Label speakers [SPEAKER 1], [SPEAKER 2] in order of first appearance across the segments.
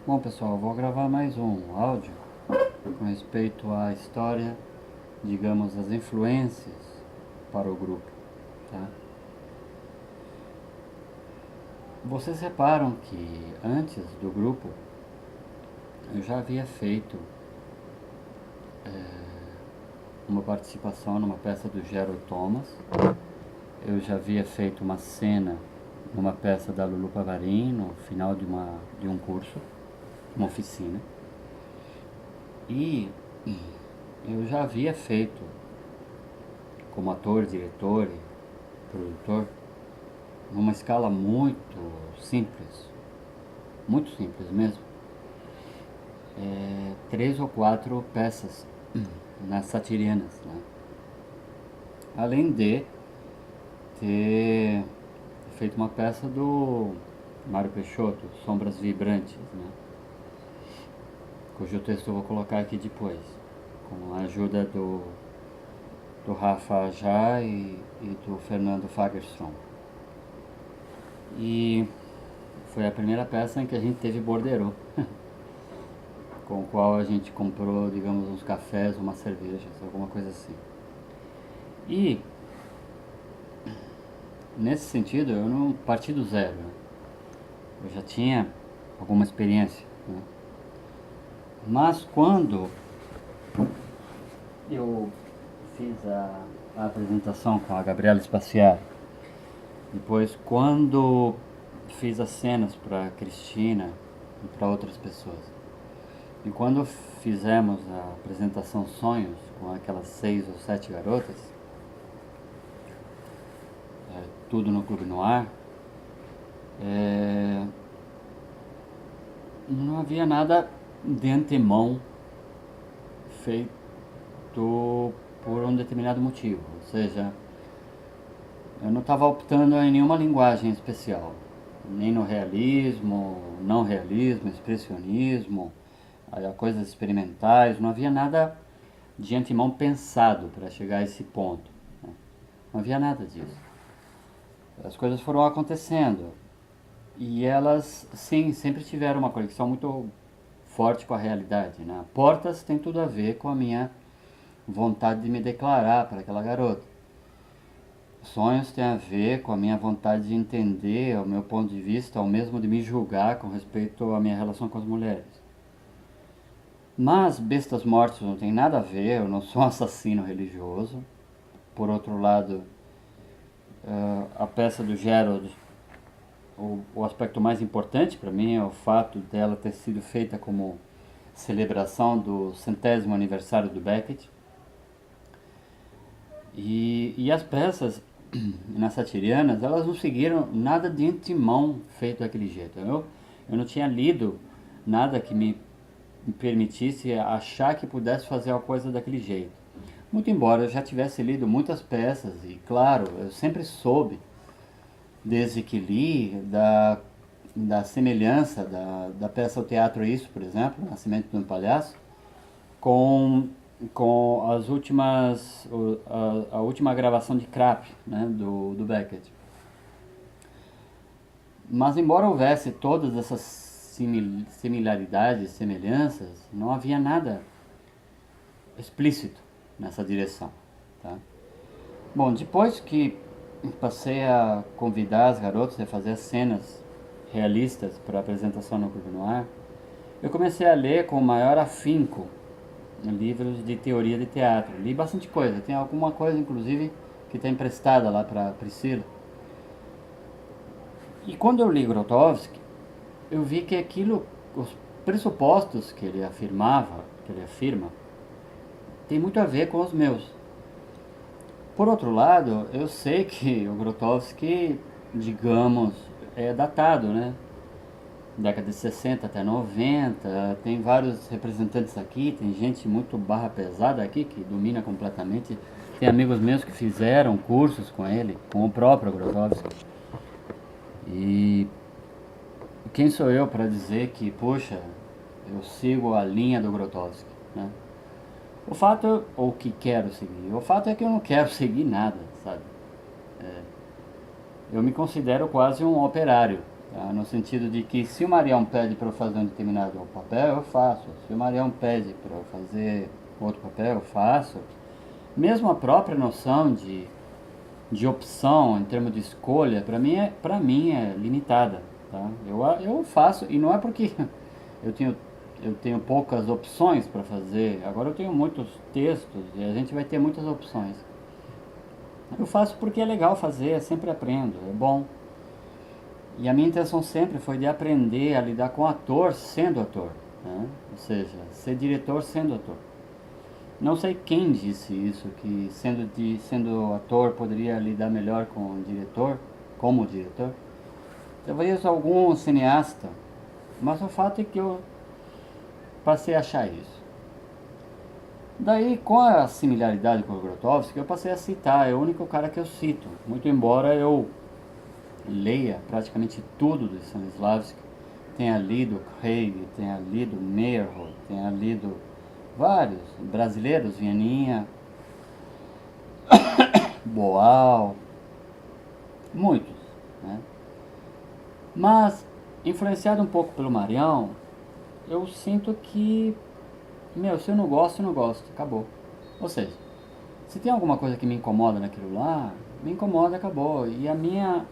[SPEAKER 1] Bom, pessoal, eu vou gravar mais um áudio com respeito à história, digamos, as influências para o grupo, tá? Vocês reparam que antes do grupo eu já havia feito uma participação numa peça do Gerald Thomas, eu já havia feito uma cena numa peça da Lulu Pavarin no final de um curso, uma oficina, e eu já havia feito como ator, diretor e produtor numa escala muito simples mesmo, três ou quatro peças nas satirianas, né? Além de ter feito uma peça do Mário Peixoto, Sombras Vibrantes, né? Cujo texto eu vou colocar aqui depois, com a ajuda do Rafa Ajá e do Fernando Fagerstrom. E foi a primeira peça em que a gente teve borderô, com o qual a gente comprou, digamos, uns cafés, umas cervejas, alguma coisa assim. E, nesse sentido, eu não parti do zero, né? Eu já tinha alguma experiência, né? Mas quando eu fiz a apresentação com a Gabriela Spaciar, depois quando fiz as cenas para Cristina e para outras pessoas, e quando fizemos a apresentação Sonhos com aquelas 6 ou 7 garotas, tudo no Clube Noir, é, não havia nada de antemão feito por um determinado motivo. Ou seja, eu não estava optando em nenhuma linguagem especial, nem no realismo, não realismo, expressionismo, coisas experimentais, não havia nada de antemão pensado para chegar a esse ponto, né? Não havia nada disso. As coisas foram acontecendo e elas, sim, sempre tiveram uma conexão muito forte com a realidade, né? Portas tem tudo a ver com a minha vontade de me declarar para aquela garota. Sonhos tem a ver com a minha vontade de entender o meu ponto de vista, ao mesmo de me julgar com respeito à minha relação com as mulheres. Mas Bestas Mortas não tem nada a ver, eu não sou um assassino religioso. Por outro lado, a peça do Gerald, o aspecto mais importante para mim é o fato dela ter sido feita como celebração do 100º aniversário do Beckett. E as peças nas satirianas, elas não seguiram nada de antemão feito daquele jeito. Eu não tinha lido nada que me permitisse achar que pudesse fazer a coisa daquele jeito. Muito embora eu já tivesse lido muitas peças, e claro, eu sempre soube, desde que li, da semelhança da peça ao teatro Isso, por exemplo, Nascimento de um Palhaço, com, com as últimas, a última gravação de Krapp, né, do Beckett. Mas embora houvesse todas essas similaridades, semelhanças, não havia nada explícito nessa direção, tá? Bom, depois que passei a convidar as garotas a fazer cenas realistas para a apresentação no Clube Noir, eu comecei a ler com maior afinco livros de teoria de teatro. Li bastante coisa, tem alguma coisa inclusive que está emprestada lá para Priscila. E quando eu li Grotowski, eu vi que os pressupostos que ele afirmava, que ele afirma, tem muito a ver com os meus. Por outro lado, eu sei que o Grotowski, digamos, é datado, né? Década de 60 até 90, tem vários representantes aqui, tem gente muito barra pesada aqui que domina completamente. Tem amigos meus que fizeram cursos com ele, com o próprio Grotowski. E quem sou eu para dizer que, poxa, eu sigo a linha do Grotowski, né? O fato, ou que quero seguir, o fato é que eu não quero seguir nada, sabe? Eu me considero quase um operário tá? No sentido de que se o Marião pede para eu fazer um determinado papel, eu faço. Se o Marião pede para eu fazer outro papel, eu faço. Mesmo a própria noção de opção em termos de escolha, para mim é limitada, tá? Eu faço, e não é porque eu tenho, eu tenho poucas opções para fazer, agora eu tenho muitos textos e a gente vai ter muitas opções. Eu faço porque é legal fazer, sempre aprendo, é bom. E a minha intenção sempre foi de aprender a lidar com ator sendo ator, né? Ou seja, ser diretor sendo ator. Não sei quem disse isso, que sendo ator poderia lidar melhor com o diretor, como diretor. Talvez algum cineasta, mas o fato é que eu passei a achar isso. Daí, com a similaridade com o Grotowski, eu passei a citar, é o único cara que eu cito. Muito embora eu leia praticamente tudo do Stanislavski, tenha lido Craig, tenha lido Meyerhold, tenha lido vários brasileiros, Vianinha, Boal, muitos, né? Mas, influenciado um pouco pelo Marião, eu sinto que, se eu não gosto, eu não gosto, acabou. Ou seja, se tem alguma coisa que me incomoda naquilo lá, me incomoda, acabou. E a minha,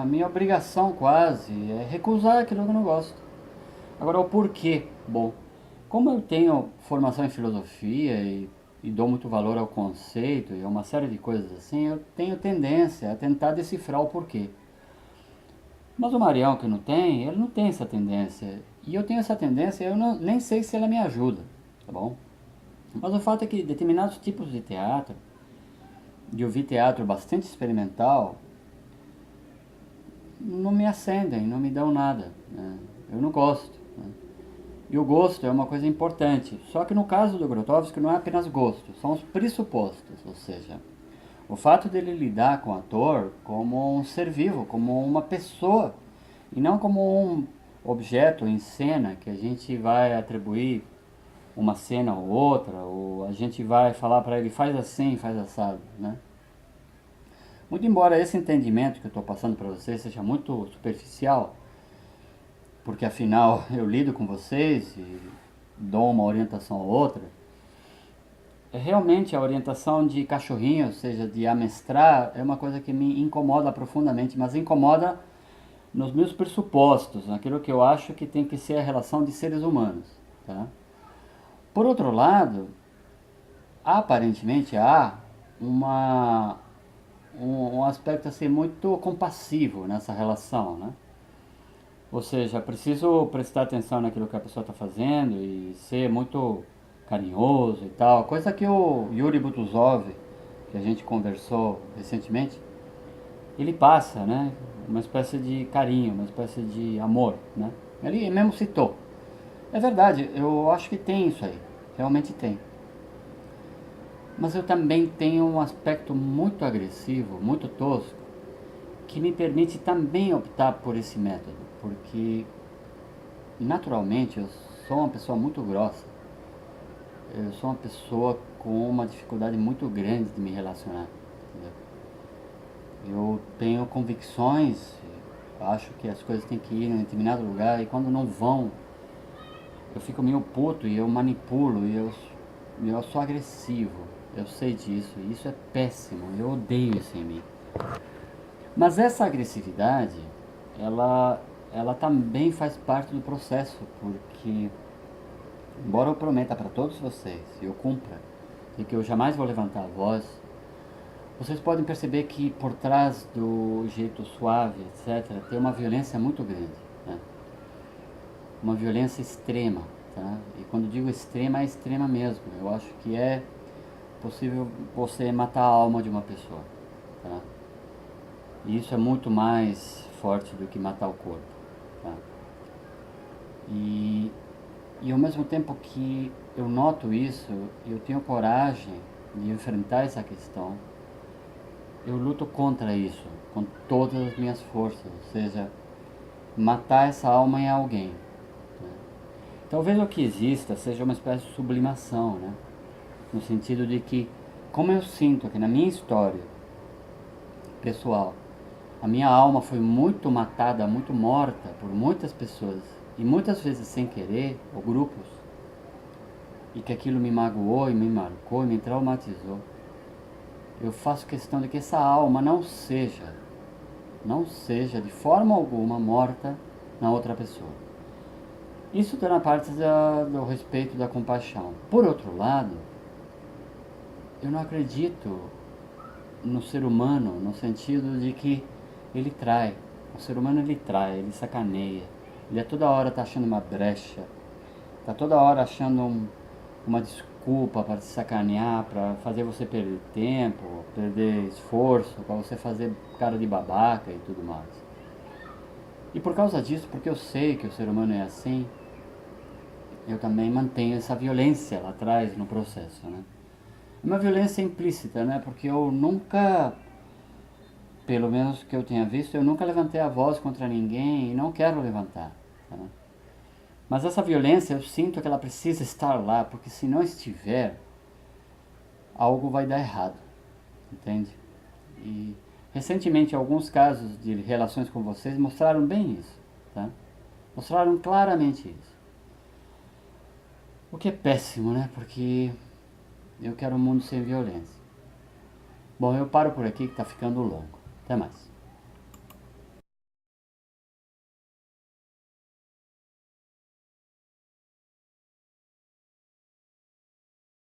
[SPEAKER 1] minha obrigação quase é recusar aquilo que eu não gosto. Agora, o porquê? Bom, como eu tenho formação em filosofia e dou muito valor ao conceito e a uma série de coisas assim, eu tenho tendência a tentar decifrar o porquê. Mas o Marião, que não tem, ele não tem essa tendência. E eu tenho essa tendência, nem sei se ela me ajuda, tá bom? Mas o fato é que determinados tipos de teatro, de ouvir teatro bastante experimental, não me acendem, não me dão nada, né? Eu não gosto, né? E o gosto é uma coisa importante. Só que no caso do Grotowski não é apenas gosto, são os pressupostos. Ou seja, o fato dele lidar com o ator como um ser vivo, como uma pessoa, e não como um objeto em cena que a gente vai atribuir uma cena ou outra, ou a gente vai falar para ele faz assim, faz assado, né? Muito embora esse entendimento que eu estou passando para vocês seja muito superficial, porque afinal eu lido com vocês e dou uma orientação ou outra, é realmente a orientação de cachorrinho, ou seja, de amestrar, é uma coisa que me incomoda profundamente, mas incomoda nos meus pressupostos, naquilo que eu acho que tem que ser a relação de seres humanos, tá? Por outro lado, aparentemente há um aspecto assim muito compassivo nessa relação, né? Ou seja, preciso prestar atenção naquilo que a pessoa está fazendo e ser muito carinhoso e tal. Coisa que o Yuri Butuzov, que a gente conversou recentemente, ele passa, né? Uma espécie de carinho, uma espécie de amor, né? Ele mesmo citou. É verdade, eu acho que tem isso aí. Realmente tem. Mas eu também tenho um aspecto muito agressivo, muito tosco, que me permite também optar por esse método, porque naturalmente eu sou uma pessoa muito grossa, eu sou uma pessoa com uma dificuldade muito grande de me relacionar, entendeu? Eu tenho convicções, acho que as coisas têm que ir em um determinado lugar e quando não vão, eu fico meio puto e eu manipulo e eu sou agressivo, eu sei disso e isso é péssimo, eu odeio isso em mim. Mas essa agressividade, ela também faz parte do processo, porque, embora eu prometa para todos vocês, e eu cumpra, e que eu jamais vou levantar a voz, vocês podem perceber que por trás do jeito suave, etc., tem uma violência muito grande, né? Uma violência extrema, tá? E quando digo extrema, é extrema mesmo. Eu acho que é possível você matar a alma de uma pessoa, tá? E isso é muito mais forte do que matar o corpo, tá? E ao mesmo tempo que eu noto isso, eu tenho coragem de enfrentar essa questão, eu luto contra isso, com todas as minhas forças, ou seja, matar essa alma em alguém, né? Talvez o que exista seja uma espécie de sublimação, né? No sentido de que, como eu sinto que na minha história pessoal. A minha alma foi muito matada, muito morta por muitas pessoas, e muitas vezes sem querer, ou grupos, e que aquilo me magoou e me marcou e me traumatizou. Eu faço questão de que essa alma não seja de forma alguma morta na outra pessoa. Isso está na parte do respeito, da compaixão. Por outro lado, eu não acredito no ser humano no sentido de que ele trai. O ser humano ele trai, ele sacaneia. Ele toda hora está achando uma brecha, está toda hora achando uma desculpa para te sacanear, para fazer você perder tempo, perder esforço, para você fazer cara de babaca e tudo mais. E por causa disso, porque eu sei que o ser humano é assim, eu também mantenho essa violência lá atrás no processo, né? É uma violência implícita, né? Porque eu nunca, pelo menos que eu tenha visto, eu nunca levantei a voz contra ninguém e não quero levantar, tá? Mas essa violência eu sinto que ela precisa estar lá, porque se não estiver, algo vai dar errado, entende? E recentemente alguns casos de relações com vocês mostraram bem isso, tá? Mostraram claramente isso. O que é péssimo, né? Porque eu quero um mundo sem violência. Bom, eu paro por aqui que tá ficando longo. Até mais.